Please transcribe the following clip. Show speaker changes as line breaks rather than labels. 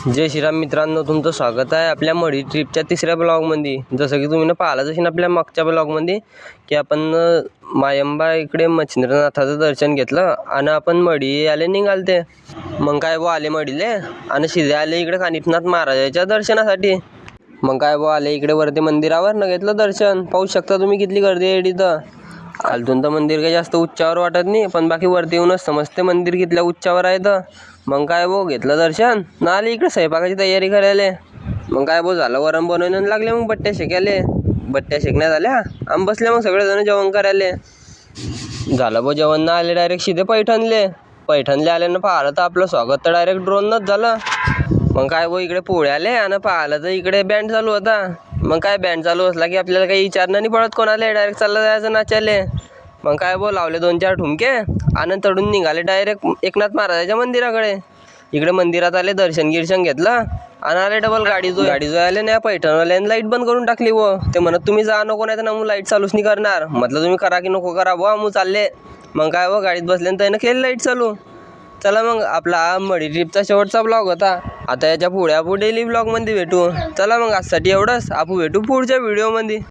जय श्रीराम मित्रांनो, तुमचं स्वागत आहे आपल्या मढी ट्रिपच्या तिसऱ्या ब्लॉगमध्ये। जसं की तुम्ही पाहिलं जशी आपल्या मागच्या ब्लॉगमध्ये की आपण मायंबा इकडे मच्छिंद्रनाथाचं दर्शन घेतलं आणि आपण मढी आले निघालते। मग काय वो आले मढीले आणि शिदे आले इकडे कानिफनाथ महाराजाच्या दर्शनासाठी। मग काय वो आले इकडे वरती मंदिरावर न घेतलं दर्शन। पाहू शकता तुम्ही किती गर्दी आहे इथं। खालतून तर मंदिर काही जास्त उंचावर वाटत नाही, पण बाकी वरती येऊनच समजते मंदिर कितल्या उंचावर आहे तर। मग काय वो घेतलं दर्शन ना आले इकडे स्वयंपाकाची तयारी करायला। मग काय वो झालं वरण बनवून लागले, मग बट्ट्या शेकायले। बट्ट्या शेकण्यात आल्या आम्ही बसले मग सगळेजण जेवण करायला। झालं वो जेवण ना आले डायरेक्ट शिदे पैठणले आल्यानं पाहिलं तर आपलं स्वागत तर डायरेक्ट ड्रोनच झालं। मग काय वो इकडे पोळे आले आणि पाहिलं तर इकडे बँड चालू होता। मग काय बँड चालू असला की आपल्याला काही विचारणं नाही पडत कोणाला, डायरेक्ट चाललं जायचं नाचायले। मग काय वो लावले 2-4 ठुमके आणि तडून निघाले डायरेक्ट एकनाथ महाराजाच्या मंदिराकडे। इकडे मंदिरात आले, दर्शन घेतलं आणि आले डबल गाडी जो आले ना पैठणवाल्याने लाईट बंद करून टाकली। वो ते म्हणत तुम्ही जा नको, नाही तर ना लाईट चालूच नाही करणार। म्हटलं तुम्ही करा की नको करा बुवा, मग चालले। मग काय वो गाडीत बसले आणि त्यानं केली लाईट चालू। चला मग आपला हा मढी ट्रिपचा शेवटचा ब्लॉग होता। आता याच्या पुढे आपण डेली ब्लॉगमध्ये भेटू। चला मग आजसाठी एवढंच, आपण भेटू पुढच्या व्हिडिओमध्ये।